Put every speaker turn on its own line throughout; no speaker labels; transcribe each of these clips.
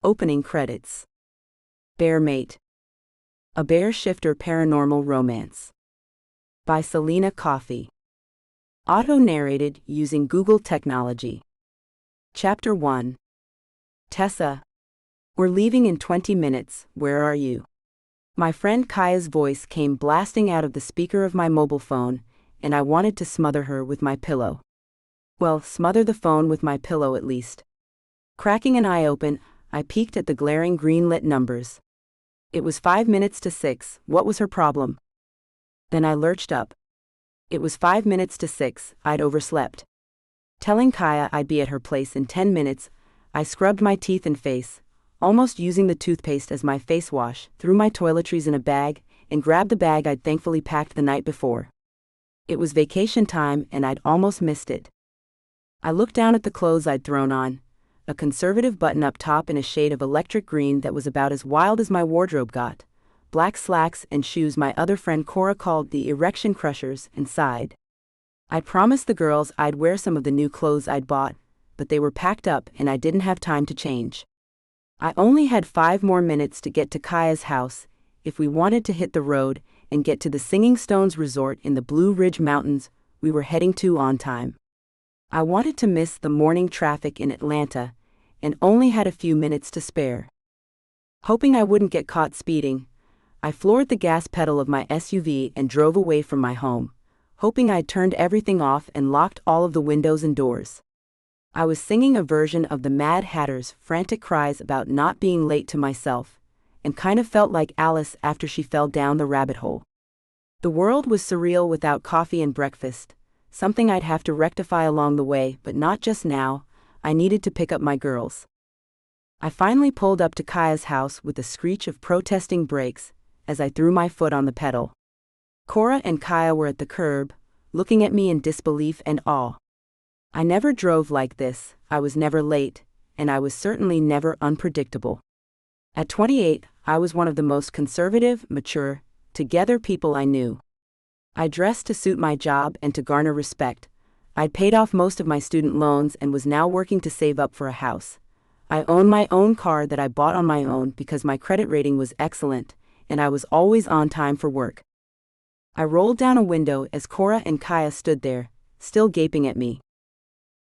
Opening credits. Bear Mate. A Bear Shifter Paranormal Romance. By Selena Coffey. Auto-narrated using Google technology. Chapter 1. Tessa. We're leaving in 20 minutes, where are you? My friend Kaya's voice came blasting out of the speaker of my mobile phone, and I wanted to smother her with my pillow. Well, smother the phone with my pillow at least. Cracking an eye open, I peeked at the glaring green-lit numbers. It was 5 minutes to 6, what was her problem? Then I lurched up. It was 5 minutes to 6, I'd overslept. Telling Kaya I'd be at her place in 10 minutes, I scrubbed my teeth and face, almost using the toothpaste as my face wash, threw my toiletries in a bag, and grabbed the bag I'd thankfully packed the night before. It was vacation time and I'd almost missed it. I looked down at the clothes I'd thrown on, a conservative button-up top in a shade of electric green that was about as wild as my wardrobe got, black slacks and shoes my other friend Cora called the erection crushers, and sighed. I'd promised the girls I'd wear some of the new clothes I'd bought, but they were packed up and I didn't have time to change. I only had 5 more minutes to get to Kaya's house, if we wanted to hit the road and get to the Singing Stones Resort in the Blue Ridge Mountains we were heading to on time. I wanted to miss the morning traffic in Atlanta, and only had a few minutes to spare. Hoping I wouldn't get caught speeding, I floored the gas pedal of my SUV and drove away from my home, hoping I'd turned everything off and locked all of the windows and doors. I was singing a version of the Mad Hatter's frantic cries about not being late to myself, and kind of felt like Alice after she fell down the rabbit hole. The world was surreal without coffee and breakfast, something I'd have to rectify along the way, but not just now. I needed to pick up my girls. I finally pulled up to Kaya's house with a screech of protesting brakes as I threw my foot on the pedal. Cora and Kaya were at the curb, looking at me in disbelief and awe. I never drove like this, I was never late, and I was certainly never unpredictable. At 28, I was one of the most conservative, mature, together people I knew. I dressed to suit my job and to garner respect. I'd paid off most of my student loans and was now working to save up for a house. I owned my own car that I bought on my own because my credit rating was excellent, and I was always on time for work. I rolled down a window as Cora and Kaya stood there, still gaping at me.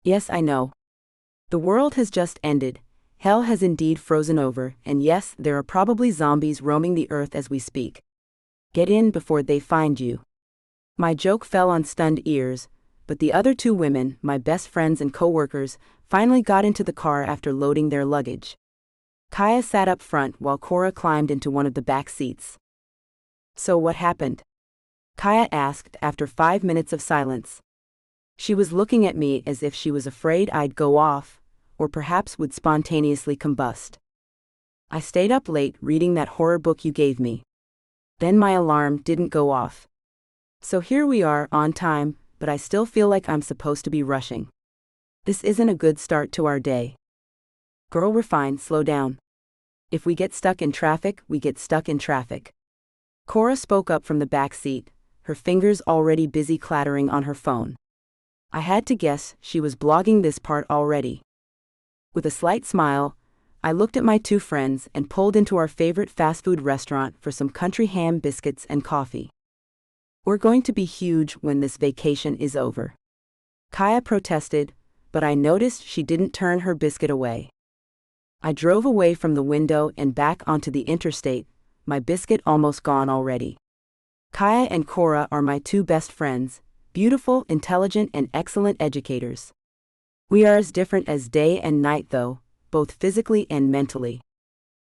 Yes, I know. The world has just ended. Hell has indeed frozen over, and yes, there are probably zombies roaming the earth as we speak. Get in before they find you. My joke fell on stunned ears, but the other 2 women, my best friends and co-workers, finally got into the car after loading their luggage. Kaya sat up front while Cora climbed into one of the back seats. So what happened? Kaya asked after 5 minutes of silence. She was looking at me as if she was afraid I'd go off, or perhaps would spontaneously combust. I stayed up late reading that horror book you gave me. Then my alarm didn't go off. So here we are, on time, but I still feel like I'm supposed to be rushing. This isn't a good start to our day. Girl, we're fine, slow down. If we get stuck in traffic, we get stuck in traffic. Cora spoke up from the back seat, her fingers already busy clattering on her phone. I had to guess she was blogging this part already. With a slight smile, I looked at my 2 friends and pulled into our favorite fast food restaurant for some country ham biscuits and coffee. We're going to be huge when this vacation is over. Kaya protested, but I noticed she didn't turn her biscuit away. I drove away from the window and back onto the interstate, my biscuit almost gone already. Kaya and Cora are my 2 best friends, beautiful, intelligent, and excellent educators. We are as different as day and night though, both physically and mentally.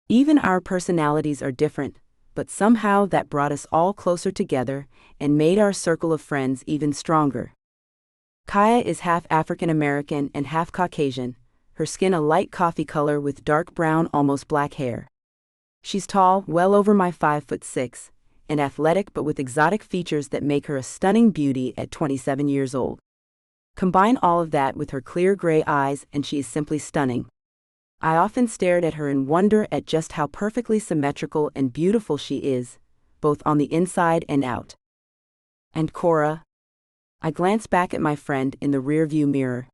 Even our personalities are different, but somehow that brought us all closer together and made our circle of friends even stronger. Kaya is half African American and half Caucasian, her skin a light coffee color with dark brown, almost black hair. She's tall, well over my 5'6", and athletic but with exotic features that make her a stunning beauty at 27 years old. Combine all of that with her clear gray eyes and she is simply stunning. I often stared at her in wonder at just how perfectly symmetrical and beautiful she is, both on the inside and out. And Cora? I glanced back at my friend in the rearview mirror.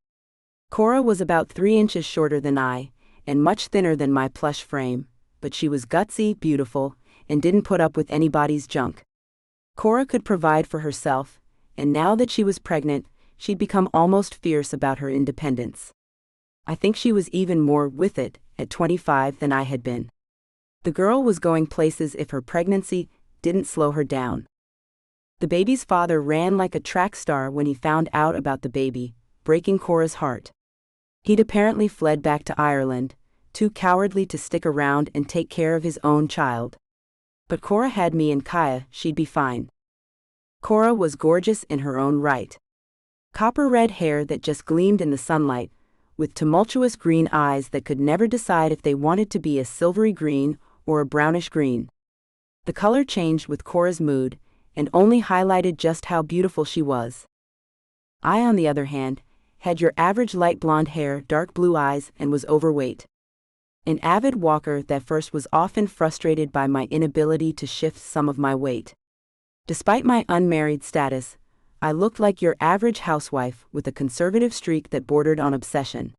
Cora was about 3 inches shorter than I, and much thinner than my plush frame, but she was gutsy, beautiful, and didn't put up with anybody's junk. Cora could provide for herself, and now that she was pregnant, she'd become almost fierce about her independence. I think she was even more with it at 25 than I had been. The girl was going places if her pregnancy didn't slow her down. The baby's father ran like a track star when he found out about the baby, breaking Cora's heart. He'd apparently fled back to Ireland, too cowardly to stick around and take care of his own child. But Cora had me and Kaya, she'd be fine. Cora was gorgeous in her own right. Copper-red hair that just gleamed in the sunlight, with tumultuous green eyes that could never decide if they wanted to be a silvery green or a brownish green. The color changed with Cora's mood, and only highlighted just how beautiful she was. I, on the other hand, had your average light blonde hair, dark blue eyes, and was overweight. An avid walker that first was often frustrated by my inability to shift some of my weight. Despite my unmarried status, I looked like your average housewife with a conservative streak that bordered on obsession.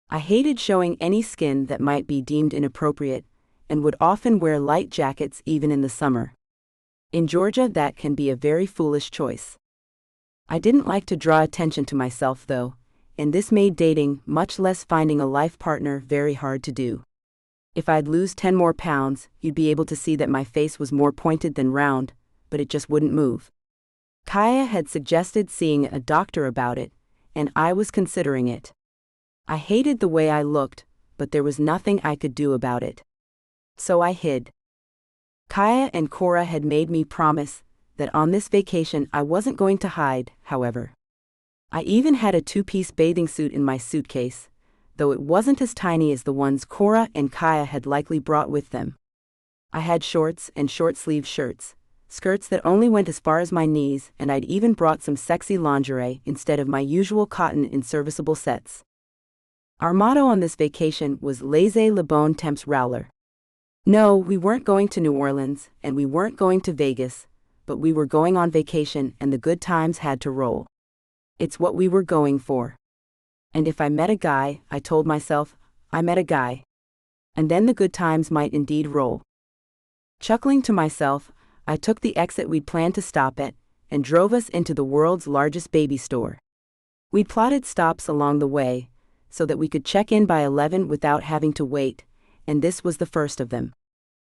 I hated showing any skin that might be deemed inappropriate, and would often wear light jackets even in the summer. In Georgia, that can be a very foolish choice. I didn't like to draw attention to myself though, and this made dating, much less finding a life partner, very hard to do. If I'd lose 10 more pounds, you'd be able to see that my face was more pointed than round, but it just wouldn't move. Kaya had suggested seeing a doctor about it, and I was considering it. I hated the way I looked, but there was nothing I could do about it. So I hid. Kaya and Cora had made me promise that on this vacation I wasn't going to hide, however. I even had a 2-piece bathing suit in my suitcase, though it wasn't as tiny as the ones Cora and Kaya had likely brought with them. I had shorts and short-sleeved shirts, skirts that only went as far as my knees, and I'd even brought some sexy lingerie instead of my usual cotton in serviceable sets. Our motto on this vacation was Laissez le bon temps rouler. No, we weren't going to New Orleans, and we weren't going to Vegas, but we were going on vacation and the good times had to roll. It's what we were going for. And if I met a guy, I told myself, I met a guy. And then the good times might indeed roll. Chuckling to myself, I took the exit we'd planned to stop at, and drove us into the world's largest baby store. We'd plotted stops along the way, so that we could check in by 11 without having to wait, and this was the first of them.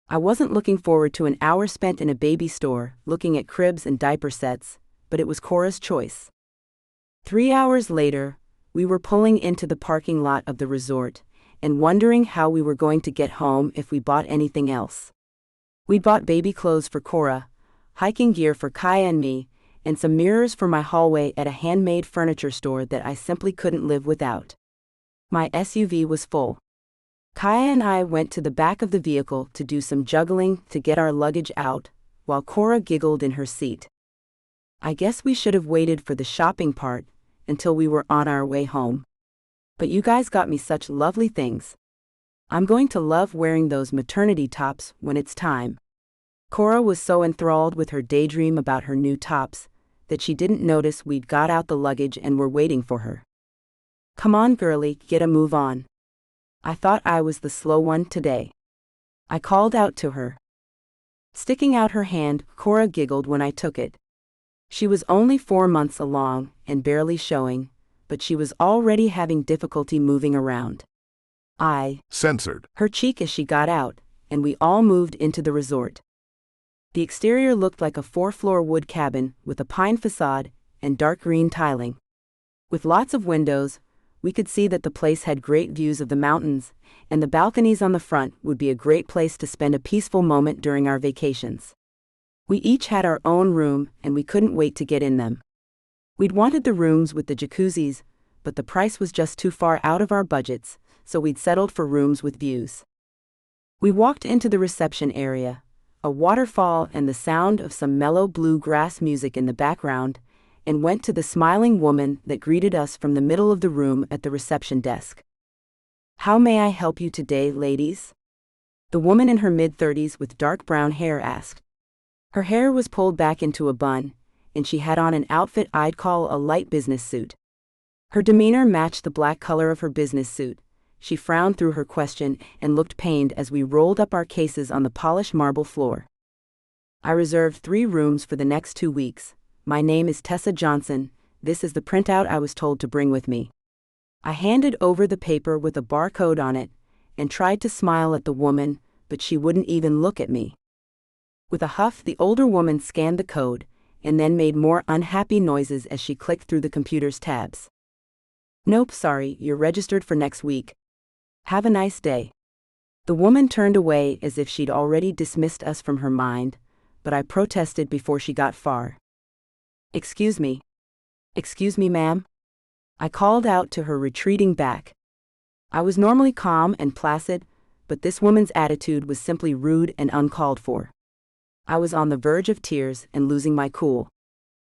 I wasn't looking forward to an hour spent in a baby store, looking at cribs and diaper sets, but it was Cora's choice. 3 hours later, we were pulling into the parking lot of the resort, and wondering how we were going to get home if we bought anything else. We'd bought baby clothes for Cora, hiking gear for Kaya and me, and some mirrors for my hallway at a handmade furniture store that I simply couldn't live without. My SUV was full. Kaya and I went to the back of the vehicle to do some juggling to get our luggage out, while Cora giggled in her seat. I guess we should have waited for the shopping part until we were on our way home. But you guys got me such lovely things. I'm going to love wearing those maternity tops when it's time. Cora was so enthralled with her daydream about her new tops that she didn't notice we'd got out the luggage and were waiting for her. Come on, girlie, get a move on. I thought I was the slow one today. I called out to her. Sticking out her hand, Cora giggled when I took it. She was only 4 months along and barely showing, but she was already having difficulty moving around. I
censored
her cheek as she got out, and we all moved into the resort. The exterior looked like a 4-floor wood cabin with a pine facade and dark green tiling. With lots of windows, we could see that the place had great views of the mountains, and the balconies on the front would be a great place to spend a peaceful moment during our vacations. We each had our own room, and we couldn't wait to get in them. We'd wanted the rooms with the jacuzzis, but the price was just too far out of our budgets, so we'd settled for rooms with views. We walked into the reception area, a waterfall and the sound of some mellow bluegrass music in the background, and went to the smiling woman that greeted us from the middle of the room at the reception desk. How may I help you today, ladies? The woman in her mid-30s with dark brown hair asked. Her hair was pulled back into a bun, and she had on an outfit I'd call a light business suit. Her demeanor matched the black color of her business suit, She frowned through her question and looked pained as we rolled up our cases on the polished marble floor. I reserved 3 rooms for the next 2 weeks. My name is Tessa Johnson. This is the printout I was told to bring with me. I handed over the paper with a barcode on it and tried to smile at the woman, but she wouldn't even look at me. With a huff, the older woman scanned the code and then made more unhappy noises as she clicked through the computer's tabs. Nope, sorry, you're registered for next week. Have a nice day. The woman turned away as if she'd already dismissed us from her mind, but I protested before she got far. Excuse me. Excuse me, ma'am? I called out to her, retreating back. I was normally calm and placid, but this woman's attitude was simply rude and uncalled for. I was on the verge of tears and losing my cool.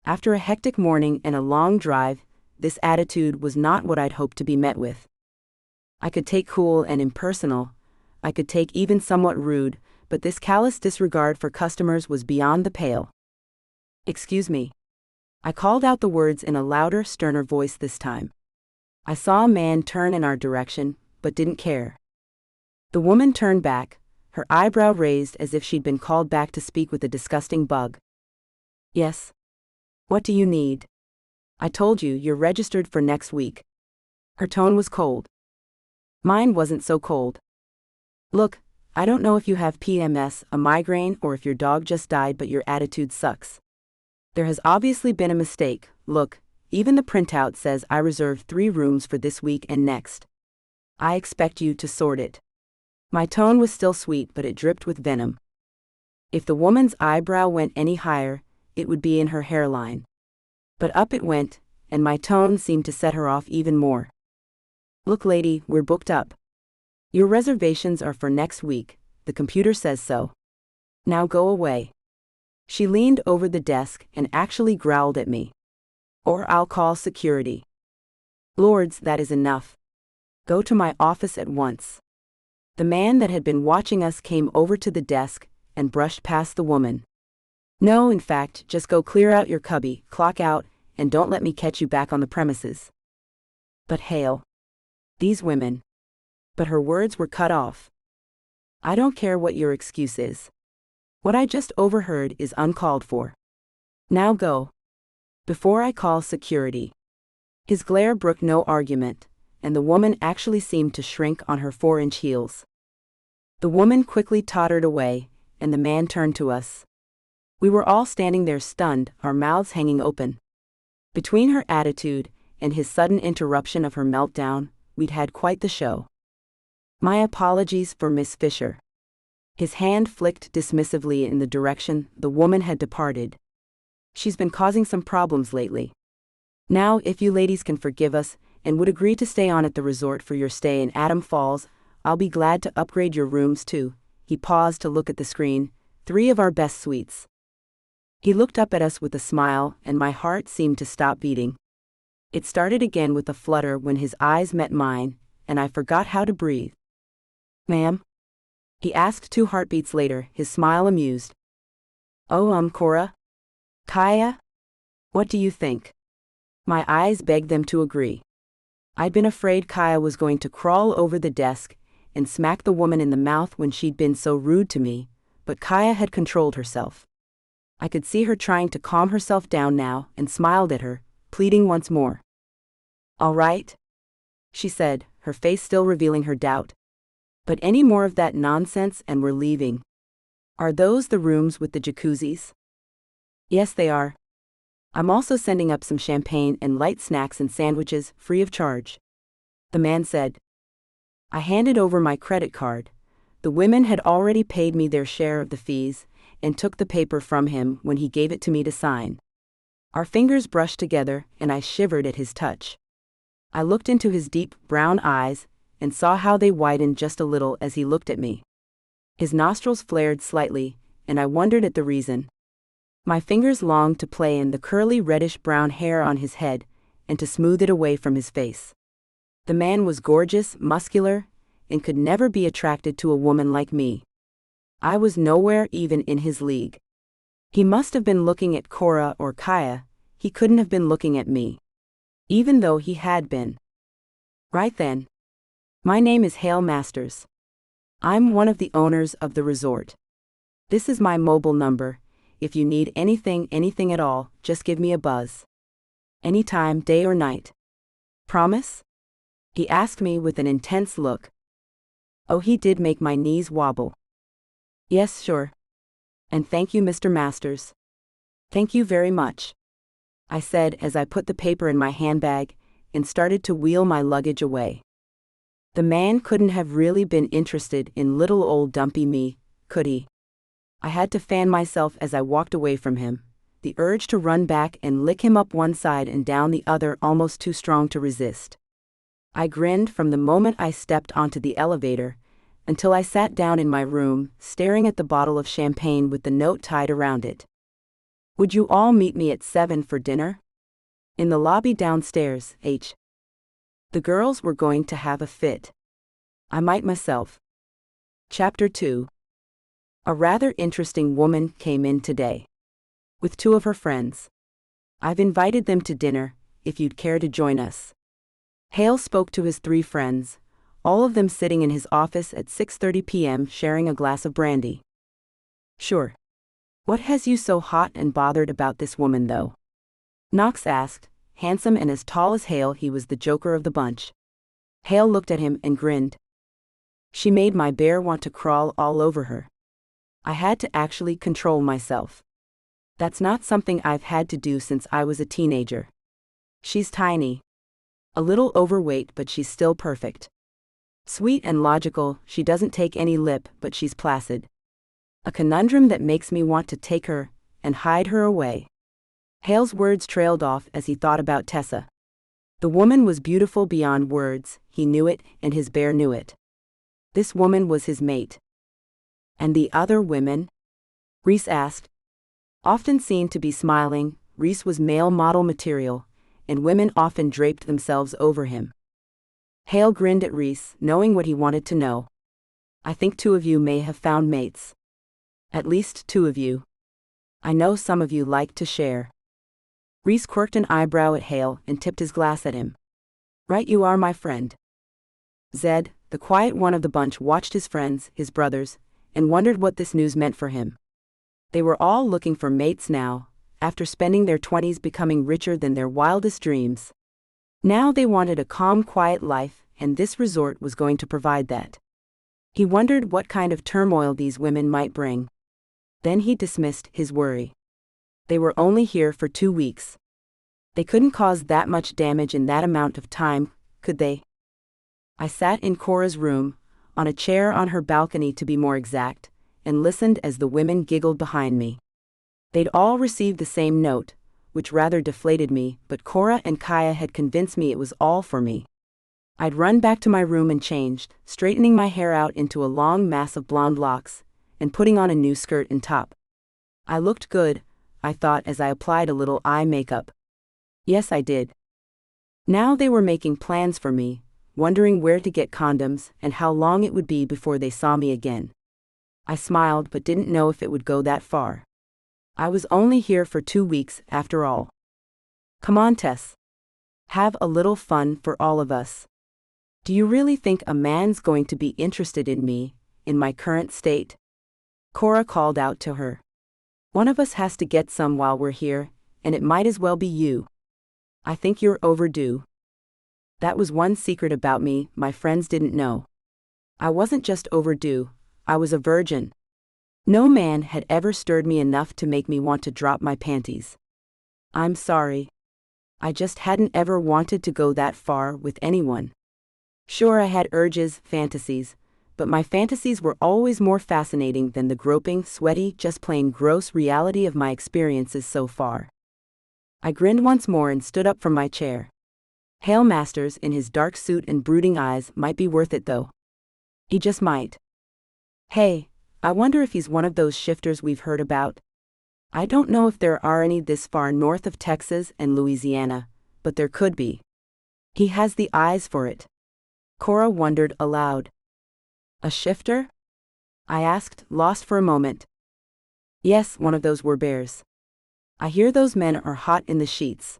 After a hectic morning and a long drive, this attitude was not what I'd hoped to be met with. I could take cool and impersonal. I could take even somewhat rude, but this callous disregard for customers was beyond the pale. Excuse me. I called out the words in a louder, sterner voice this time. I saw a man turn in our direction, but didn't care. The woman turned back, her eyebrow raised as if she'd been called back to speak with a disgusting bug. Yes. What do you need? I told you you're registered for next week. Her tone was cold. Mine wasn't so cold. Look, I don't know if you have PMS, a migraine, or if your dog just died, but your attitude sucks. There has obviously been a mistake. Look, even the printout says I reserved 3 rooms for this week and next. I expect you to sort it. My tone was still sweet, but it dripped with venom. If the woman's eyebrow went any higher, it would be in her hairline. But up it went, and my tone seemed to set her off even more. Look, lady, we're booked up. Your reservations are for next week, the computer says so. Now go away. She leaned over the desk and actually growled at me. Or I'll call security. Lords, that is enough. Go to my office at once. The man that had been watching us came over to the desk and brushed past the woman. No, in fact, just go clear out your cubby, clock out, and don't let me catch you back on the premises. But Hale. These women. But her words were cut off. I don't care what your excuse is. What I just overheard is uncalled for. Now go. Before I call security. His glare brooked no argument, and the woman actually seemed to shrink on her 4-inch heels. The woman quickly tottered away, and the man turned to us. We were all standing there stunned, our mouths hanging open. Between her attitude and his sudden interruption of her meltdown, we'd had quite the show. My apologies for Miss Fisher. His hand flicked dismissively in the direction the woman had departed. She's been causing some problems lately. Now, if you ladies can forgive us and would agree to stay on at the resort for your stay in Adam Falls, I'll be glad to upgrade your rooms too. He paused to look at the screen. 3 of our best suites. He looked up at us with a smile, and my heart seemed to stop beating. It started again with a flutter when his eyes met mine, and I forgot how to breathe. Ma'am? He asked 2 heartbeats later, his smile amused. Oh, Cora? Kaya? What do you think? My eyes begged them to agree. I'd been afraid Kaya was going to crawl over the desk and smack the woman in the mouth when she'd been so rude to me, but Kaya had controlled herself. I could see her trying to calm herself down now and smiled at her, pleading once more. All right, she said, her face still revealing her doubt. But any more of that nonsense and we're leaving. Are those the rooms with the jacuzzis? Yes, they are. I'm also sending up some champagne and light snacks and sandwiches, free of charge. The man said. I handed over my credit card. The women had already paid me their share of the fees, and took the paper from him when he gave it to me to sign. Our fingers brushed together, and I shivered at his touch. I looked into his deep, brown eyes, and saw how they widened just a little as he looked at me. His nostrils flared slightly, and I wondered at the reason. My fingers longed to play in the curly reddish-brown hair on his head, and to smooth it away from his face. The man was gorgeous, muscular, and could never be attracted to a woman like me. I was nowhere even in his league. He must have been looking at Cora or Kaya, he couldn't have been looking at me. Even though he had been. Right then. My name is Hale Masters. I'm one of the owners of the resort. This is my mobile number. If you need anything at all, just give me a buzz. Anytime, day or night. Promise? He asked me with an intense look. Oh, he did make my knees wobble. Yes, sure. And thank you, Mr. Masters. Thank you very much, I said as I put the paper in my handbag and started to wheel my luggage away. The man couldn't have really been interested in little old dumpy me, could he? I had to fan myself as I walked away from him, the urge to run back and lick him up one side and down the other almost too strong to resist. I grinned from the moment I stepped onto the elevator until I sat down in my room, staring at the bottle of champagne with the note tied around it. Would you all meet me at 7 for dinner? In the lobby downstairs, H. The girls were going to have a fit. I might myself. Chapter 2. A rather interesting woman came in today. With 2 of her friends. I've invited them to dinner, if you'd care to join us. Hale spoke to his 3 friends, all of them sitting in his office at 6:30 p.m. sharing a glass of brandy. Sure. What has you so hot and bothered about this woman, though? Knox asked, handsome and as tall as Hale. He was the joker of the bunch. Hale looked at him and grinned. She made my bear want to crawl all over her. I had to actually control myself. That's not something I've had to do since I was a teenager. She's tiny. A little overweight, but she's still perfect. Sweet and logical, she doesn't take any lip, but she's placid. A conundrum that makes me want to take her and hide her away. Hale's words trailed off as he thought about Tessa. The woman was beautiful beyond words, he knew it, and his bear knew it. This woman was his mate. And the other women? Reese asked. Often seen to be smiling, Reese was male model material, and women often draped themselves over him. Hale grinned at Reese, knowing what he wanted to know. I think 2 of you may have found mates. At least 2 of you. I know some of you like to share. Reese quirked an eyebrow at Hale and tipped his glass at him. Right you are, my friend. Zed, the quiet one of the bunch, watched his friends, his brothers, and wondered what this news meant for him. They were all looking for mates now, after spending their 20s becoming richer than their wildest dreams. Now they wanted a calm, quiet life, and this resort was going to provide that. He wondered what kind of turmoil these women might bring. Then he dismissed his worry. They were only here for 2 weeks. They couldn't cause that much damage in that amount of time, could they? I sat in Cora's room, on a chair on her balcony to be more exact, and listened as the women giggled behind me. They'd all received the same note, which rather deflated me, but Cora and Kaya had convinced me it was all for me. I'd run back to my room and changed, straightening my hair out into a long mass of blonde locks, and putting on a new skirt and top. I looked good, I thought as I applied a little eye makeup. Yes, I did. Now they were making plans for me, wondering where to get condoms and how long it would be before they saw me again. I smiled but didn't know if it would go that far. I was only here for 2 weeks, after all. Come on, Tess. Have a little fun for all of us. Do you really think a man's going to be interested in me, in my current state? Cora called out to her. One of us has to get some while we're here, and it might as well be you. I think you're overdue. That was one secret about me my friends didn't know. I wasn't just overdue, I was a virgin. No man had ever stirred me enough to make me want to drop my panties. I'm sorry. I just hadn't ever wanted to go that far with anyone. Sure, I had urges, fantasies, but my fantasies were always more fascinating than the groping, sweaty, just plain gross reality of my experiences so far. I grinned once more and stood up from my chair. Hale Masters in his dark suit and brooding eyes might be worth it though. He just might. Hey, I wonder if he's one of those shifters we've heard about. I don't know if there are any this far north of Texas and Louisiana, but there could be. He has the eyes for it. Cora wondered aloud. A shifter? I asked, lost for a moment. Yes, one of those bears. I hear those men are hot in the sheets.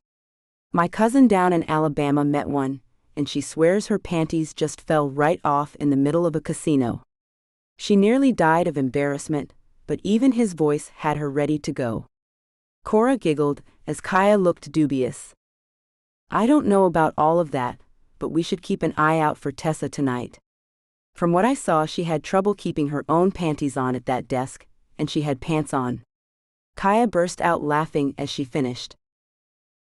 My cousin down in Alabama met one, and she swears her panties just fell right off in the middle of a casino. She nearly died of embarrassment, but even his voice had her ready to go. Cora giggled as Kaya looked dubious. I don't know about all of that, but we should keep an eye out for Tessa tonight. From what I saw, she had trouble keeping her own panties on at that desk, and she had pants on. Kaya burst out laughing as she finished.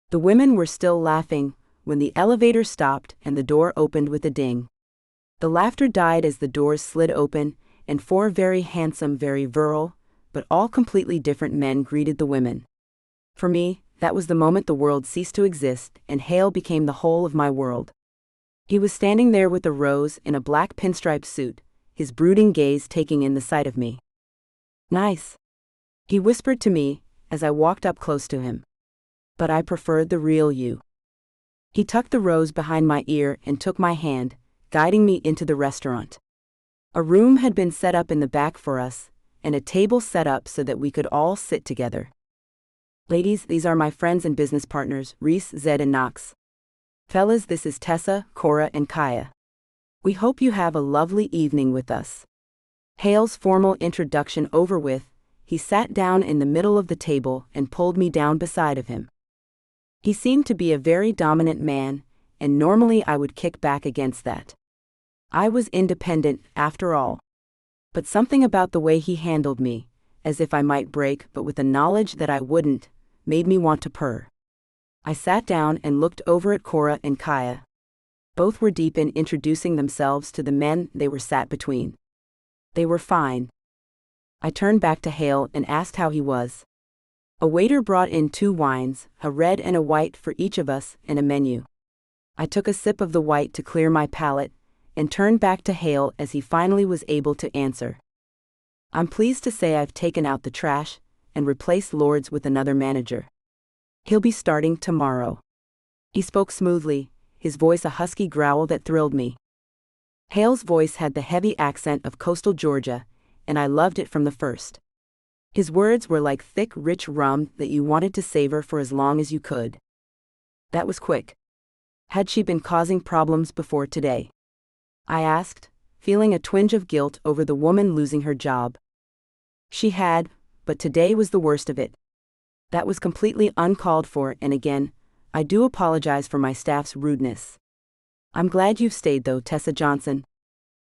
The women were still laughing when the elevator stopped and the door opened with a ding. The laughter died as the doors slid open, and 4 very handsome, very virile, but all completely different men greeted the women. For me, that was the moment the world ceased to exist, and Hale became the whole of my world. He was standing there with a rose in a black pinstripe suit, his brooding gaze taking in the sight of me. Nice, he whispered to me as I walked up close to him. But I preferred the real you. He tucked the rose behind my ear and took my hand, guiding me into the restaurant. A room had been set up in the back for us, and a table set up so that we could all sit together. Ladies, these are my friends and business partners, Reese, Zed, and Knox. Fellas, this is Tessa, Cora, and Kaya. We hope you have a lovely evening with us. Hale's formal introduction over with, he sat down in the middle of the table and pulled me down beside of him. He seemed to be a very dominant man, and normally I would kick back against that. I was independent, after all. But something about the way he handled me, as if I might break but with the knowledge that I wouldn't, made me want to purr. I sat down and looked over at Cora and Kaya. Both were deep in introducing themselves to the men they were sat between. They were fine. I turned back to Hale and asked how he was. A waiter brought in 2 wines, a red and a white for each of us, and a menu. I took a sip of the white to clear my palate, and turned back to Hale as he finally was able to answer. I'm pleased to say I've taken out the trash, and replaced Lords with another manager. He'll be starting tomorrow. He spoke smoothly, his voice a husky growl that thrilled me. Hale's voice had the heavy accent of coastal Georgia, and I loved it from the first. His words were like thick, rich rum that you wanted to savor for as long as you could. That was quick. Had she been causing problems before today? I asked, feeling a twinge of guilt over the woman losing her job. She had, but today was the worst of it. That was completely uncalled for, and again, I do apologize for my staff's rudeness. I'm glad you've stayed though, Tessa Johnson.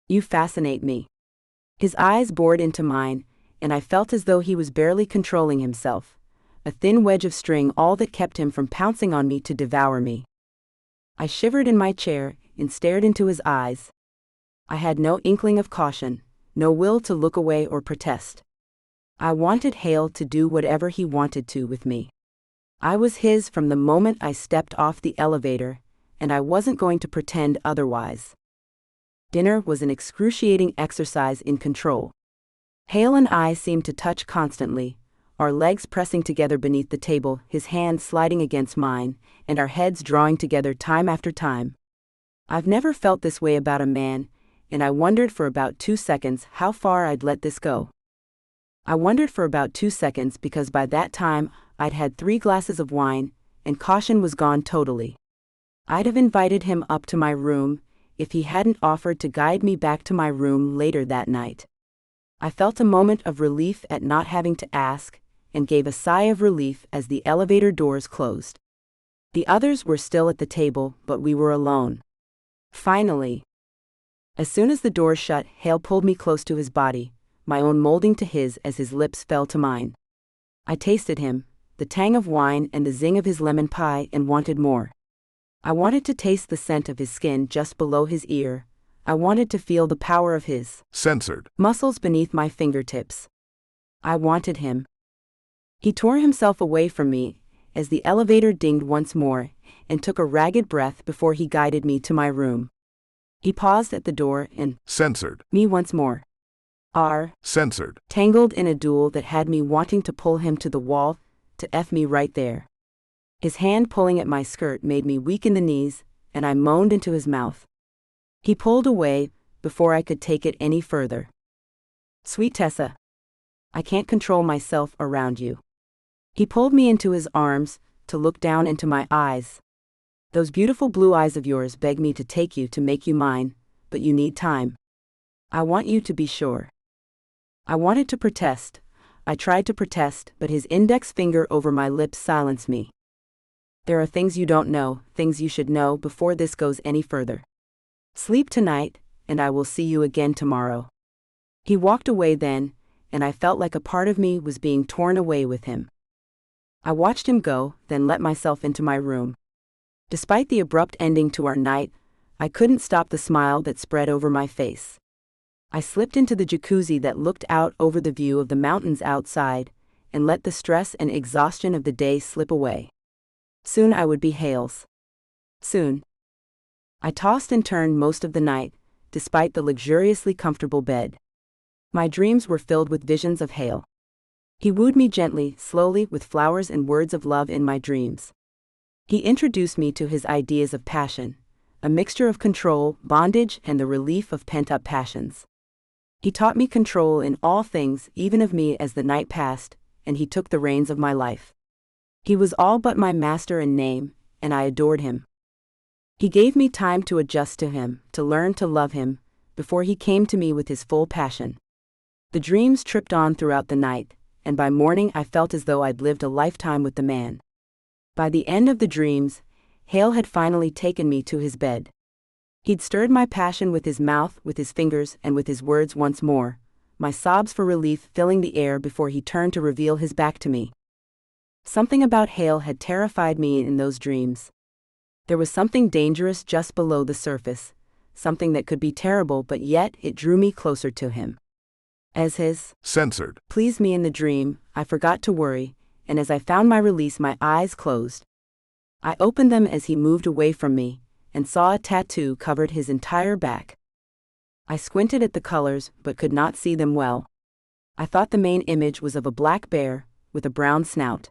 You fascinate me. His eyes bored into mine, and I felt as though he was barely controlling himself, a thin wedge of string all that kept him from pouncing on me to devour me. I shivered in my chair and stared into his eyes. I had no inkling of caution, no will to look away or protest. I wanted Hale to do whatever he wanted to with me. I was his from the moment I stepped off the elevator, and I wasn't going to pretend otherwise. Dinner was an excruciating exercise in control. Hale and I seemed to touch constantly, our legs pressing together beneath the table, his hand sliding against mine, and our heads drawing together time after time. I've never felt this way about a man, and I wondered for about 2 seconds how far I'd let this go. I wondered for about 2 seconds because by that time I'd had 3 glasses of wine, and caution was gone totally. I'd have invited him up to my room if he hadn't offered to guide me back to my room later that night. I felt a moment of relief at not having to ask, and gave a sigh of relief as the elevator doors closed. The others were still at the table, but we were alone. Finally. As soon as the doors shut, Hale pulled me close to his body, my own molding to his as his lips fell to mine. I tasted him, the tang of wine and the zing of his lemon pie, and wanted more. I wanted to taste the scent of his skin just below his ear. I wanted to feel the power of his
censored
muscles beneath my fingertips. I wanted him. He tore himself away from me as the elevator dinged once more, and took a ragged breath before he guided me to my room. He paused at the door and
censored
me once more.
Censored
Tangled in a duel that had me wanting to pull him to the wall, to F me right there. His hand pulling at my skirt made me weak in the knees, and I moaned into his mouth. He pulled away before I could take it any further. Sweet Tessa, I can't control myself around you. He pulled me into his arms to look down into my eyes. Those beautiful blue eyes of yours beg me to take you to make you mine, but you need time. I want you to be sure. I wanted to protest. I tried to protest, but his index finger over my lips silenced me. There are things you don't know, things you should know before this goes any further. Sleep tonight, and I will see you again tomorrow. He walked away then, and I felt like a part of me was being torn away with him. I watched him go, then let myself into my room. Despite the abrupt ending to our night, I couldn't stop the smile that spread over my face. I slipped into the jacuzzi that looked out over the view of the mountains outside, and let the stress and exhaustion of the day slip away. Soon I would be Hale's. Soon. I tossed and turned most of the night, despite the luxuriously comfortable bed. My dreams were filled with visions of Hale. He wooed me gently, slowly, with flowers and words of love in my dreams. He introduced me to his ideas of passion, a mixture of control, bondage, and the relief of pent-up passions. He taught me control in all things, even of me, as the night passed, and he took the reins of my life. He was all but my master in name, and I adored him. He gave me time to adjust to him, to learn to love him, before he came to me with his full passion. The dreams tripped on throughout the night, and by morning I felt as though I'd lived a lifetime with the man. By the end of the dreams, Hale had finally taken me to his bed. He'd stirred my passion with his mouth, with his fingers, and with his words once more, my sobs for relief filling the air before he turned to reveal his back to me. Something about Hale had terrified me in those dreams. There was something dangerous just below the surface, something that could be terrible, but yet it drew me closer to him. As his
censored
pleased me in the dream, I forgot to worry, and as I found my release, my eyes closed. I opened them as he moved away from me, and saw a tattoo covered his entire back. I squinted at the colors, but could not see them well. I thought the main image was of a black bear, with a brown snout.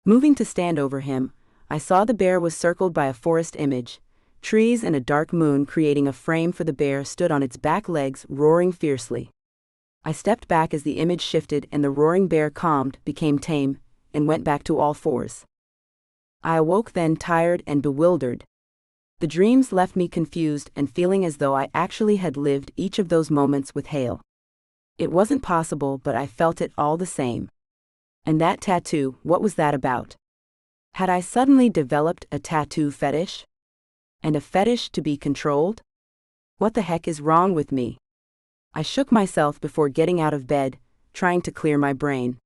Moving to stand over him, I saw the bear was circled by a forest image. Trees and a dark moon creating a frame for the bear stood on its back legs, roaring fiercely. I stepped back as the image shifted and the roaring bear calmed, became tame, and went back to all fours. I awoke then tired and bewildered. The dreams left me confused and feeling as though I actually had lived each of those moments with Hale. It wasn't possible, but I felt it all the same. And that tattoo, what was that about? Had I suddenly developed a tattoo fetish? And a fetish to be controlled? What the heck is wrong with me? I shook myself before getting out of bed, trying to clear my brain.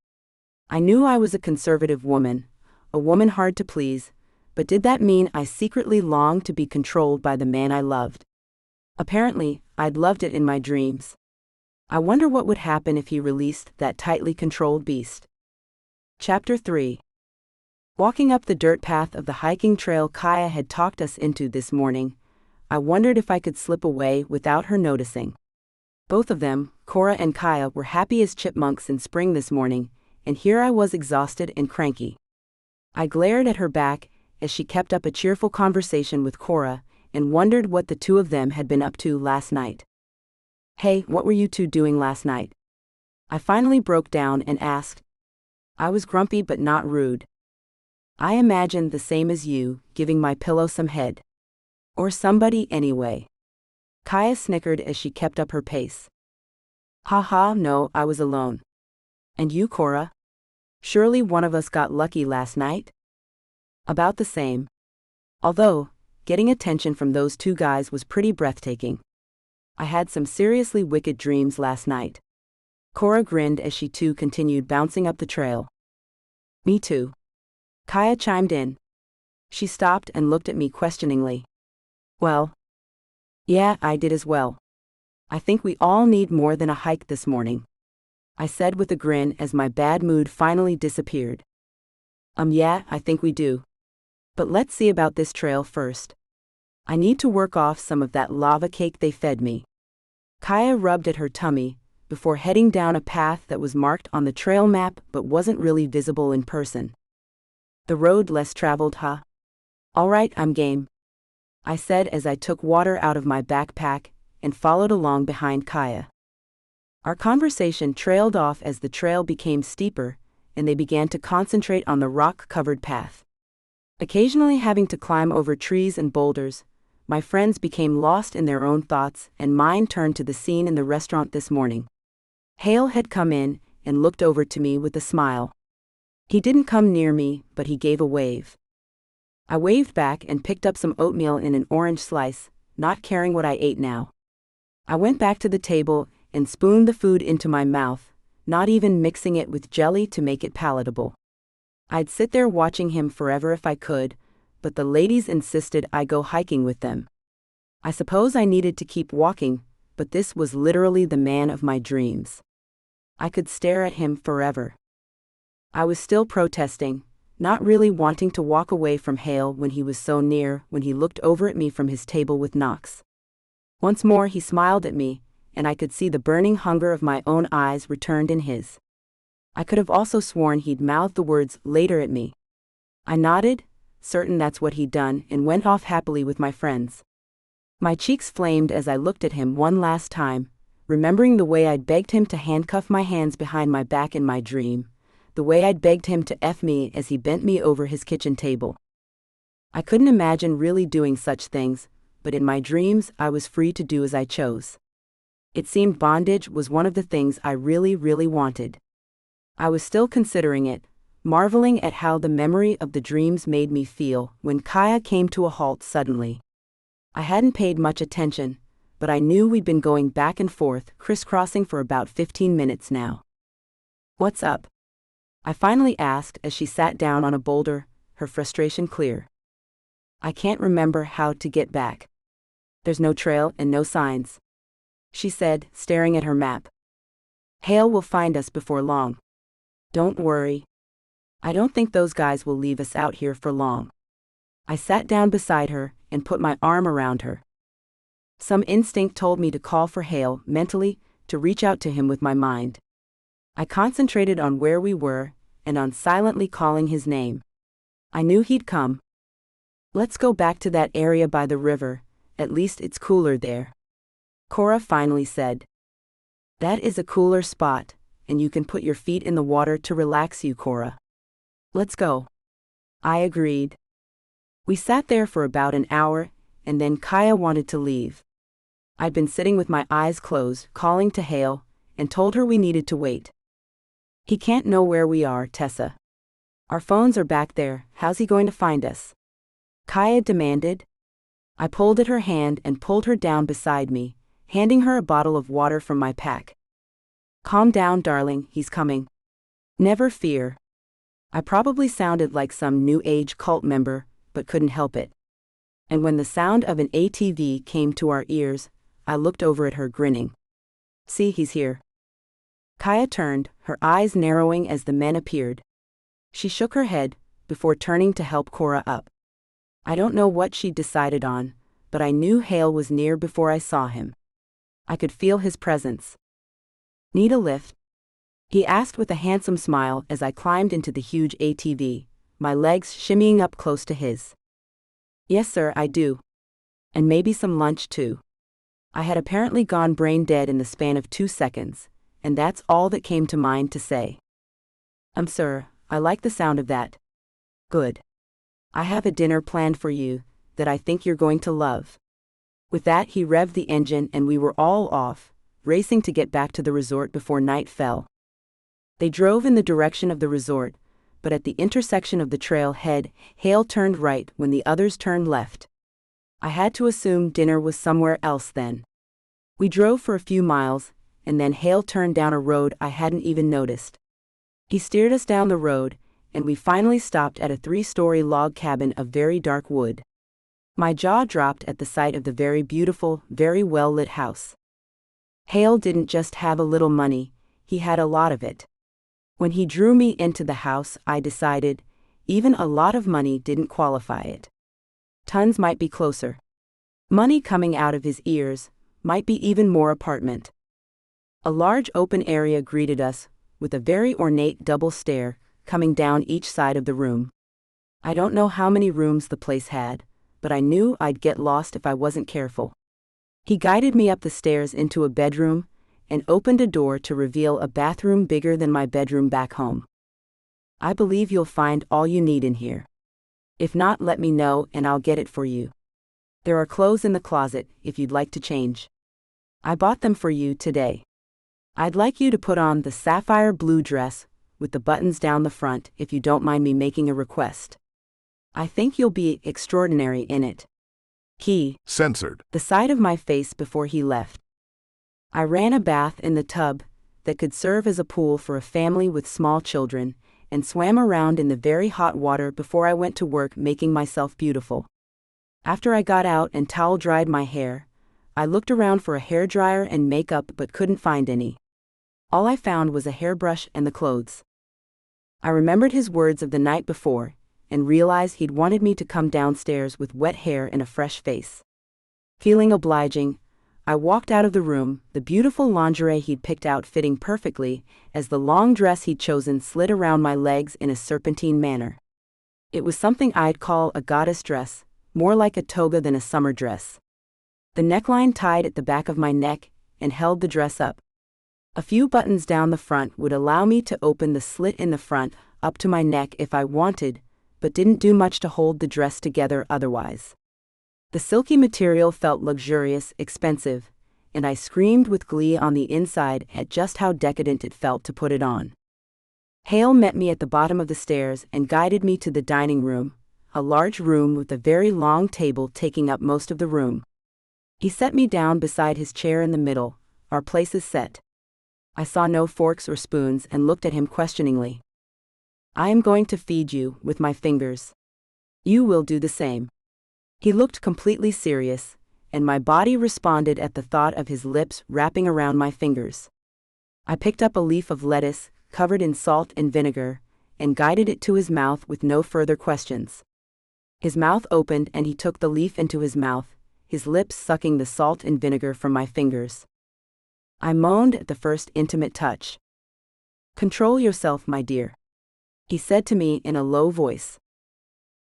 I knew I was a conservative woman, a woman hard to please, but did that mean I secretly longed to be controlled by the man I loved? Apparently, I'd loved it in my dreams. I wonder what would happen if he released that tightly controlled beast. Chapter 3. Walking up the dirt path of the hiking trail Kaya had talked us into this morning, I wondered if I could slip away without her noticing. Both of them, Cora and Kaya, were happy as chipmunks in spring this morning, and here I was exhausted and cranky. I glared at her back as she kept up a cheerful conversation with Cora, and wondered what the two of them had been up to last night. "Hey, what were you two doing last night?" I finally broke down and asked. I was grumpy but not rude. I imagined the same as you, giving my pillow some head. Or somebody anyway. Kaya snickered as she kept up her pace. "Ha, no, I was alone." "And you, Cora? Surely one of us got lucky last night?" "About the same. Although, getting attention from those two guys was pretty breathtaking. I had some seriously wicked dreams last night." Cora grinned as she too continued bouncing up the trail. "Me too." Kaya chimed in. She stopped and looked at me questioningly. "Well, yeah, I did as well. I think we all need more than a hike this morning," I said with a grin as my bad mood finally disappeared. Yeah, I think we do. But let's see about this trail first. I need to work off some of that lava cake they fed me." Kaya rubbed at her tummy, before heading down a path that was marked on the trail map but wasn't really visible in person. "The road less traveled, huh? All right, I'm game," I said as I took water out of my backpack and followed along behind Kaya. Our conversation trailed off as the trail became steeper, and they began to concentrate on the rock-covered path. Occasionally having to climb over trees and boulders, my friends became lost in their own thoughts, and mine turned to the scene in the restaurant this morning. Hale had come in and looked over to me with a smile. He didn't come near me, but he gave a wave. I waved back and picked up some oatmeal in an orange slice, not caring what I ate now. I went back to the table and spooned the food into my mouth, not even mixing it with jelly to make it palatable. I'd sit there watching him forever if I could, but the ladies insisted I go hiking with them. I suppose I needed to keep walking, but this was literally the man of my dreams. I could stare at him forever. I was still protesting, not really wanting to walk away from Hale when he was so near, when he looked over at me from his table with Knox. Once more he smiled at me, and I could see the burning hunger of my own eyes returned in his. I could have also sworn he'd mouthed the words later at me. I nodded, certain that's what he'd done, and went off happily with my friends. My cheeks flamed as I looked at him one last time, remembering the way I'd begged him to handcuff my hands behind my back in my dream, the way I'd begged him to F me as he bent me over his kitchen table. I couldn't imagine really doing such things, but in my dreams I was free to do as I chose. It seemed bondage was one of the things I really, really wanted. I was still considering it, marveling at how the memory of the dreams made me feel, when Kaya came to a halt suddenly. I hadn't paid much attention, but I knew we'd been going back and forth, crisscrossing for about 15 minutes now. "What's up?" I finally asked as she sat down on a boulder, her frustration clear. "I can't remember how to get back. There's no trail and no signs," she said, staring at her map. "Hale will find us before long. Don't worry. I don't think those guys will leave us out here for long." I sat down beside her and put my arm around her. Some instinct told me to call for Hale mentally, to reach out to him with my mind. I concentrated on where we were, and on silently calling his name. I knew he'd come. "Let's go back to that area by the river, at least it's cooler there," Cora finally said. "That is a cooler spot, and you can put your feet in the water to relax you, Cora." "Let's go," I agreed. We sat there for about an hour, and then Kaya wanted to leave. I'd been sitting with my eyes closed, calling to Hale, and told her we needed to wait. "He can't know where we are, Tessa. Our phones are back there, how's he going to find us?" Kaya demanded. I pulled at her hand and pulled her down beside me, handing her a bottle of water from my pack. "Calm down, darling, he's coming. Never fear." I probably sounded like some New Age cult member, but couldn't help it. And when the sound of an ATV came to our ears, I looked over at her grinning. "See, he's here." Kaya turned, her eyes narrowing as the men appeared. She shook her head, before turning to help Cora up. I don't know what she'd decided on, but I knew Hale was near before I saw him. I could feel his presence. "Need a lift?" he asked with a handsome smile as I climbed into the huge ATV, my legs shimmying up close to his. "Yes sir, I do. And maybe some lunch too." I had apparently gone brain dead in the span of 2 seconds, and that's all that came to mind to say. Sir, I like the sound of that." "Good. I have a dinner planned for you, that I think you're going to love." With that he revved the engine and we were all off, racing to get back to the resort before night fell. They drove in the direction of the resort, but at the intersection of the trailhead, Hale turned right when the others turned left. I had to assume dinner was somewhere else then. We drove for a few miles, and then Hale turned down a road I hadn't even noticed. He steered us down the road, and we finally stopped at a 3-story log cabin of very dark wood. My jaw dropped at the sight of the very beautiful, very well-lit house. Hale didn't just have a little money, he had a lot of it. When he drew me into the house, I decided, even a lot of money didn't qualify it. Tons might be closer. Money coming out of his ears, might be even more apartment. A large open area greeted us, with a very ornate double stair, coming down each side of the room. I don't know how many rooms the place had, but I knew I'd get lost if I wasn't careful. He guided me up the stairs into a bedroom, and opened a door to reveal a bathroom bigger than my bedroom back home. "I believe you'll find all you need in here." If not, let me know and I'll get it for you. There are clothes in the closet if you'd like to change. I bought them for you today. I'd like you to put on the sapphire blue dress with the buttons down the front if you don't mind me making a request. I think you'll be extraordinary in it. He
Censored.
the side of my face before he left. I ran a bath in the tub that could serve as a pool for a family with small children, and swam around in the very hot water before I went to work making myself beautiful. After I got out and towel dried my hair, I looked around for a hairdryer and makeup but couldn't find any. All I found was a hairbrush and the clothes. I remembered his words of the night before, and realized he'd wanted me to come downstairs with wet hair and a fresh face. Feeling obliging, I walked out of the room, the beautiful lingerie he'd picked out fitting perfectly, as the long dress he'd chosen slid around my legs in a serpentine manner. It was something I'd call a goddess dress, more like a toga than a summer dress. The neckline tied at the back of my neck and held the dress up. A few buttons down the front would allow me to open the slit in the front up to my neck if I wanted, but didn't do much to hold the dress together otherwise. The silky material felt luxurious, expensive, and I screamed with glee on the inside at just how decadent it felt to put it on. Hale met me at the bottom of the stairs and guided me to the dining room, a large room with a very long table taking up most of the room. He set me down beside his chair in the middle, our places set. I saw no forks or spoons and looked at him questioningly. I am going to feed you with my fingers. You will do the same. He looked completely serious, and my body responded at the thought of his lips wrapping around my fingers. I picked up a leaf of lettuce, covered in salt and vinegar, and guided it to his mouth with no further questions. His mouth opened and he took the leaf into his mouth, his lips sucking the salt and vinegar from my fingers. I moaned at the first intimate touch. "Control yourself, my dear," he said to me in a low voice.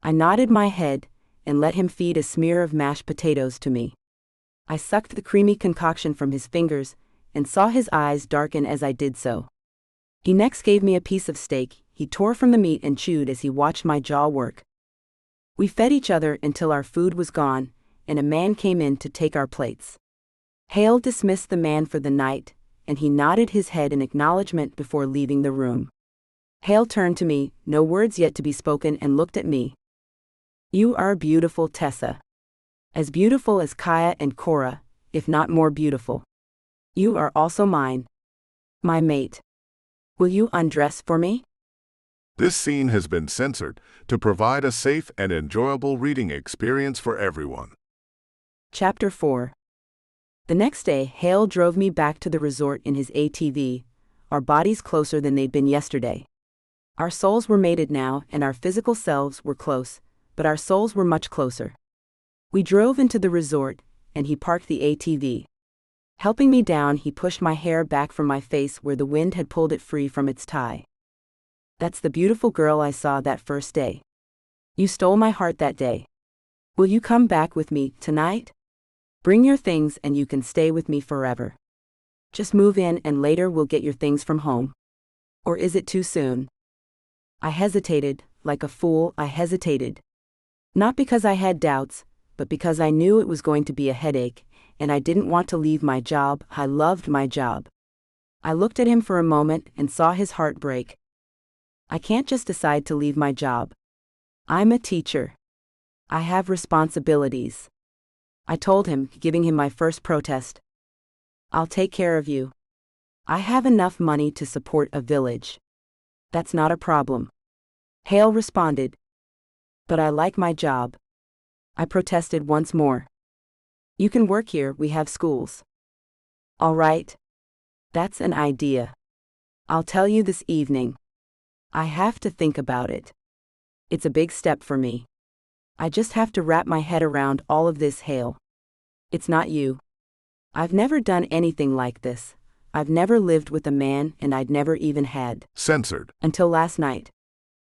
I nodded my head and let him feed a smear of mashed potatoes to me. I sucked the creamy concoction from his fingers and saw his eyes darken as I did so. He next gave me a piece of steak he tore from the meat and chewed as he watched my jaw work. We fed each other until our food was gone, and a man came in to take our plates. Hale dismissed the man for the night, and he nodded his head in acknowledgement before leaving the room. Hale turned to me, no words yet to be spoken, and looked at me. "You are beautiful, Tessa. As beautiful as Kaya and Cora, if not more beautiful. You are also mine. My mate. Will you undress for me?"
This scene has been censored to provide a safe and enjoyable reading experience for everyone.
Chapter 4. The next day, Hale drove me back to the resort in his ATV, our bodies closer than they'd been yesterday. Our souls were mated now, and our physical selves were close, but our souls were much closer. We drove into the resort, and he parked the ATV. Helping me down, he pushed my hair back from my face where the wind had pulled it free from its tie. "That's the beautiful girl I saw that first day. You stole my heart that day. Will you come back with me tonight? Bring your things and you can stay with me forever. Just move in and later we'll get your things from home. Or is it too soon?" I hesitated, like a fool, I hesitated. Not because I had doubts, but because I knew it was going to be a headache, and I didn't want to leave my job. I loved my job. I looked at him for a moment and saw his heart break. I can't just decide to leave my job. I'm a teacher. I have responsibilities. I told him, giving him my first protest. "I'll take care of you. I have enough money to support a village. That's not a problem." Hale responded. "But I like my job." I protested once more. "You can work here, we have schools." "All right. That's an idea. I'll tell you this evening. I have to think about it. It's a big step for me. I just have to wrap my head around all of this, Hale. It's not you. I've never done anything like this. I've never lived with a man, and I'd never even had.
Censored.
Until last night.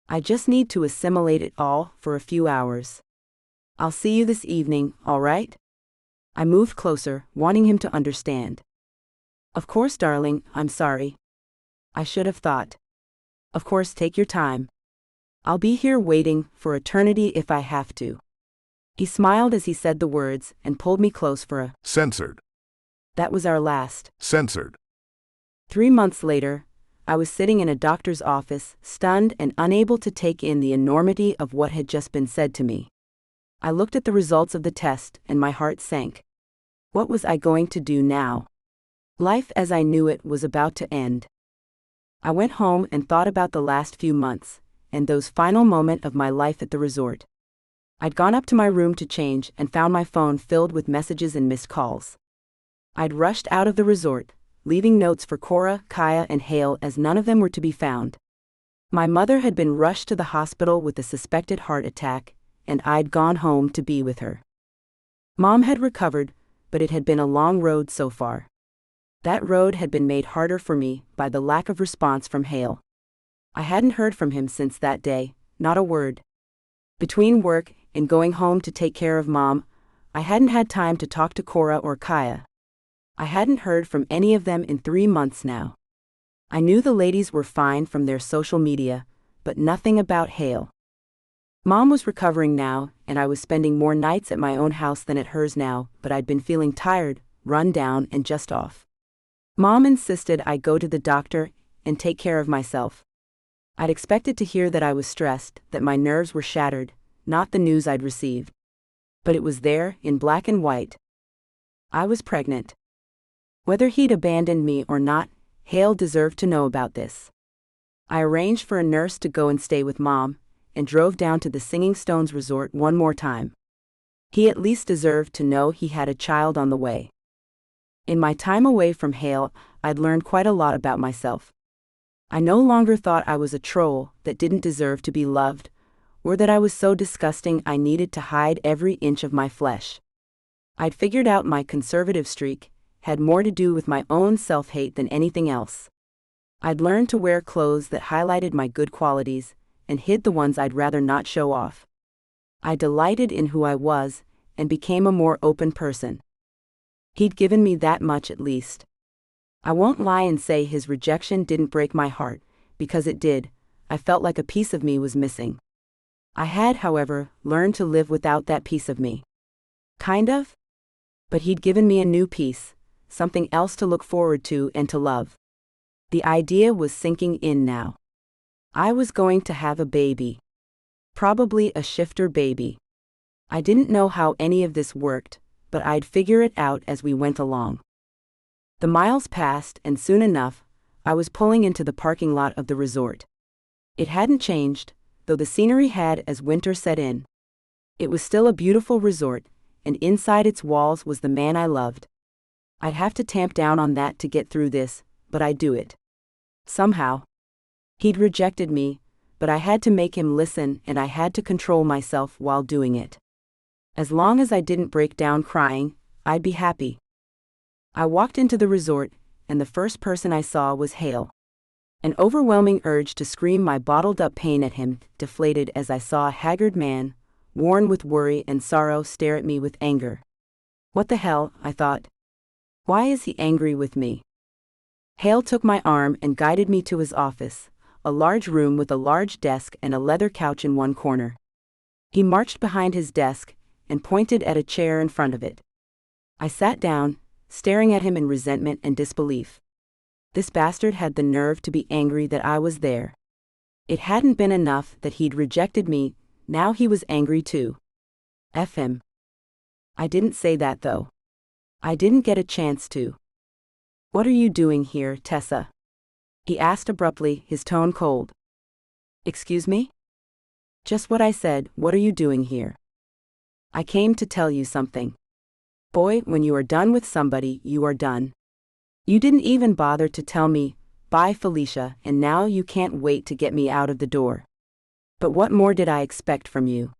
I just need to assimilate it all for a few hours. I'll see you this evening, all right?" I moved closer, wanting him to understand. "Of course, darling, I'm sorry. I should have thought. Of course, take your time. I'll be here waiting for eternity if I have to. He smiled as he said the words and pulled me close for a
Censored.
That was our last.
Censored.
3 months later, I was sitting in a doctor's office, stunned and unable to take in the enormity of what had just been said to me. I looked at the results of the test and my heart sank. What was I going to do now? Life as I knew it was about to end. I went home and thought about the last few months, and those final moments of my life at the resort. I'd gone up to my room to change and found my phone filled with messages and missed calls. I'd rushed out of the resort, leaving notes for Cora, Kaya, and Hale as none of them were to be found. My mother had been rushed to the hospital with a suspected heart attack, and I'd gone home to be with her. Mom had recovered, but it had been a long road so far. That road had been made harder for me by the lack of response from Hale. I hadn't heard from him since that day, not a word. Between work and going home to take care of Mom, I hadn't had time to talk to Cora or Kaya. I hadn't heard from any of them in 3 months now. I knew the ladies were fine from their social media, but nothing about Hale. Mom was recovering now, and I was spending more nights at my own house than at hers now, but I'd been feeling tired, run down, and just off. Mom insisted I go to the doctor and take care of myself. I'd expected to hear that I was stressed, that my nerves were shattered, not the news I'd received. But it was there, in black and white. I was pregnant. Whether he'd abandoned me or not, Hale deserved to know about this. I arranged for a nurse to go and stay with Mom, and drove down to the Singing Stones resort one more time. He at least deserved to know he had a child on the way. In my time away from Hale, I'd learned quite a lot about myself. I no longer thought I was a troll that didn't deserve to be loved, or that I was so disgusting I needed to hide every inch of my flesh. I'd figured out my conservative streak had more to do with my own self-hate than anything else. I'd learned to wear clothes that highlighted my good qualities, and hid the ones I'd rather not show off. I delighted in who I was, and became a more open person. He'd given me that much at least. I won't lie and say his rejection didn't break my heart, because it did. I felt like a piece of me was missing. I had, however, learned to live without that piece of me. Kind of? But he'd given me a new piece, something else to look forward to and to love. The idea was sinking in now. I was going to have a baby. Probably a shifter baby. I didn't know how any of this worked, but I'd figure it out as we went along. The miles passed, and soon enough, I was pulling into the parking lot of the resort. It hadn't changed, though the scenery had as winter set in. It was still a beautiful resort, and inside its walls was the man I loved. I'd have to tamp down on that to get through this, but I'd do it. Somehow. He'd rejected me, but I had to make him listen, and I had to control myself while doing it. As long as I didn't break down crying, I'd be happy. I walked into the resort, and the first person I saw was Hale. An overwhelming urge to scream my bottled-up pain at him deflated as I saw a haggard man, worn with worry and sorrow, stare at me with anger. What the hell, I thought. Why is he angry with me? Hale took my arm and guided me to his office, a large room with a large desk and a leather couch in one corner. He marched behind his desk and pointed at a chair in front of it. I sat down, staring at him in resentment and disbelief. This bastard had the nerve to be angry that I was there. It hadn't been enough that he'd rejected me, now he was angry too. F him. I didn't say that though. I didn't get a chance to. What are you doing here, Tessa? He asked abruptly, his tone cold. Excuse me? Just what I said, what are you doing here? I came to tell you something. Boy, when you are done with somebody, you are done. You didn't even bother to tell me, bye Felicia, and now you can't wait to get me out of the door. But what more did I expect from you?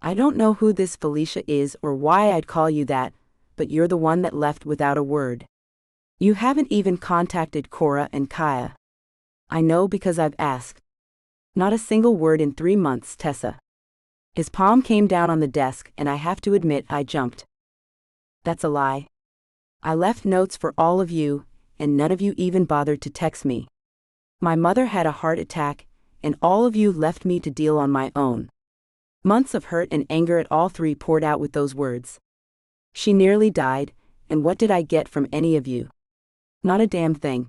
I don't know who this Felicia is or why I'd call you that, but you're the one that left without a word. You haven't even contacted Cora and Kaya. I know because I've asked. Not a single word in 3 months, Tessa. His palm came down on the desk and I have to admit I jumped. That's a lie. I left notes for all of you, and none of you even bothered to text me. My mother had a heart attack, and all of you left me to deal on my own. Months of hurt and anger at all three poured out with those words. She nearly died, and what did I get from any of you? Not a damn thing.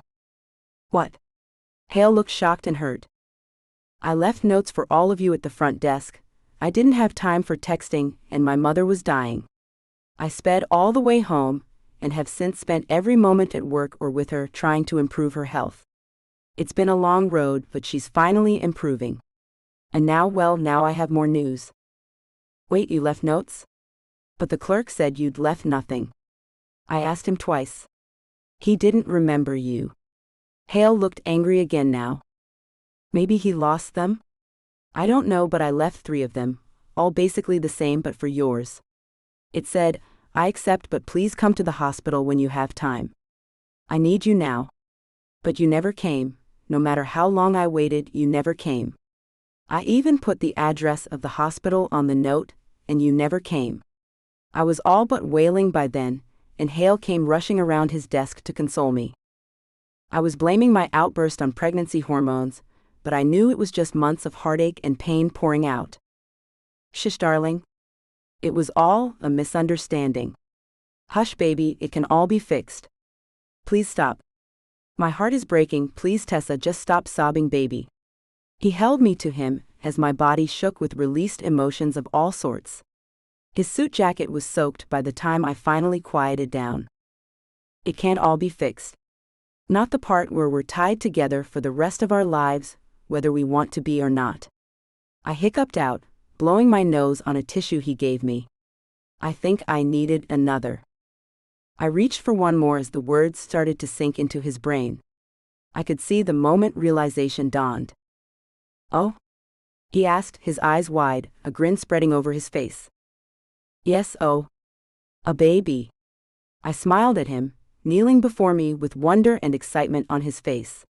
What? Hale looked shocked and hurt. I left notes for all of you at the front desk. I didn't have time for texting, and my mother was dying. I sped all the way home, and have since spent every moment at work or with her trying to improve her health. It's been a long road, but she's finally improving. And now I have more news. Wait, you left notes? But the clerk said you'd left nothing. I asked him twice. He didn't remember you. Hale looked angry again now. Maybe he lost them? I don't know, but I left 3 of them, all basically the same but for yours. It said, I accept, but please come to the hospital when you have time. I need you now. But you never came. No matter how long I waited, you never came. I even put the address of the hospital on the note, and you never came. I was all but wailing by then, and Hale came rushing around his desk to console me. I was blaming my outburst on pregnancy hormones, but I knew it was just months of heartache and pain pouring out. Shush, darling. It was all a misunderstanding. Hush, baby, it can all be fixed. Please stop. My heart is breaking, please Tessa, just stop sobbing, baby. He held me to him as my body shook with released emotions of all sorts. His suit jacket was soaked by the time I finally quieted down. It can't all be fixed. Not the part where we're tied together for the rest of our lives, whether we want to be or not. I hiccuped out, blowing my nose on a tissue he gave me. I think I needed another. I reached for one more as the words started to sink into his brain. I could see the moment realization dawned. Oh? He asked, his eyes wide, a grin spreading over his face. Yes, oh. A baby. I smiled at him, kneeling before me with wonder and excitement on his face.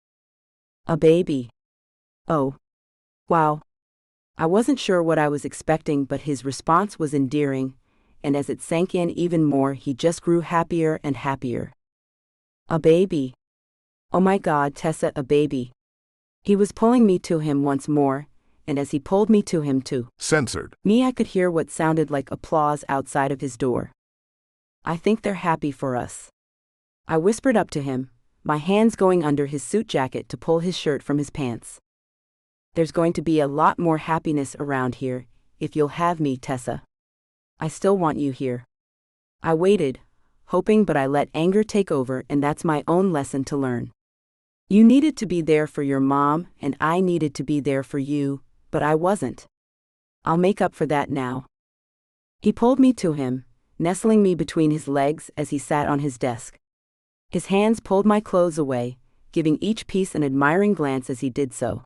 A baby. Oh. Wow. I wasn't sure what I was expecting, but his response was endearing, and as it sank in even more, he just grew happier and happier. A baby. Oh my God, Tessa, a baby. He was pulling me to him once more, and as he pulled me to him too,
Censored.
I could hear what sounded like applause outside of his door. I think they're happy for us. I whispered up to him, my hands going under his suit jacket to pull his shirt from his pants. There's going to be a lot more happiness around here, if you'll have me, Tessa. I still want you here. I waited, hoping, but I let anger take over, and that's my own lesson to learn. You needed to be there for your mom, and I needed to be there for you, but I wasn't. I'll make up for that now. He pulled me to him, nestling me between his legs as he sat on his desk. His hands pulled my clothes away, giving each piece an admiring glance as he did so.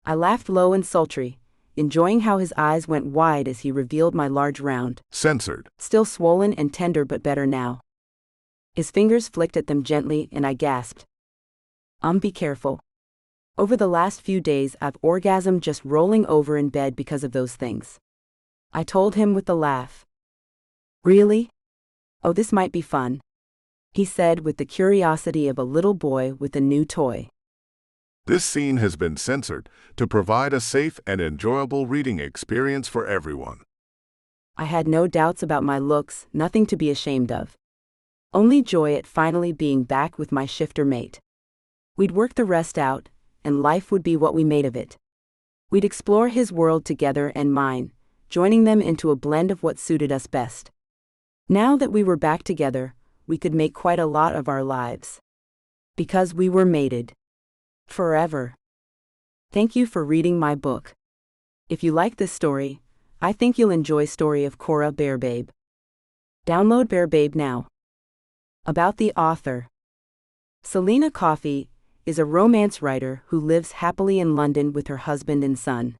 I laughed low and sultry, enjoying how his eyes went wide as he revealed my large round.
Censored.
Still swollen and tender, but better now. His fingers flicked at them gently, and I gasped. Be careful. Over the last few days I've orgasmed just rolling over in bed because of those things. I told him with a laugh. Really? Oh, this might be fun. He said with the curiosity of a little boy with a new toy.
This scene has been censored to provide a safe and enjoyable reading experience for everyone.
I had no doubts about my looks, nothing to be ashamed of. Only joy at finally being back with my shifter mate. We'd work the rest out, and life would be what we made of it. We'd explore his world together and mine, joining them into a blend of what suited us best. Now that we were back together, we could make quite a lot of our lives. Because we were mated. Forever. Thank you for reading my book. If you like this story, I think you'll enjoy Story of Cora Bear Babe. Download Bear Babe now. About the author. Selena Coffey is a romance writer who lives happily in London with her husband and son.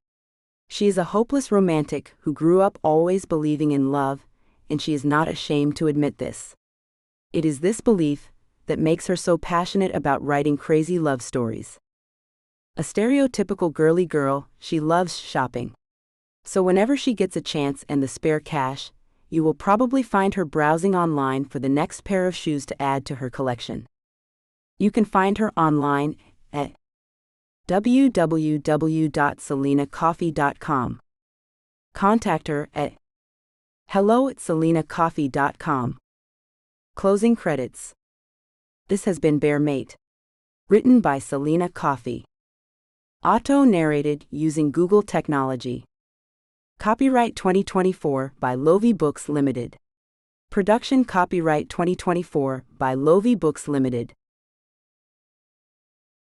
She is a hopeless romantic who grew up always believing in love, and she is not ashamed to admit this. It is this belief that makes her so passionate about writing crazy love stories. A stereotypical girly girl, she loves shopping. So whenever she gets a chance and the spare cash, you will probably find her browsing online for the next pair of shoes to add to her collection. You can find her online at www.selenacoffee.com. Contact her at hello@selenacoffee.com. Closing credits. This has been Bear Mate. Written by Selena Coffee. Auto-narrated using Google technology. Copyright 2024 by Lovie Books Limited. Production copyright 2024 by Lovie Books Limited.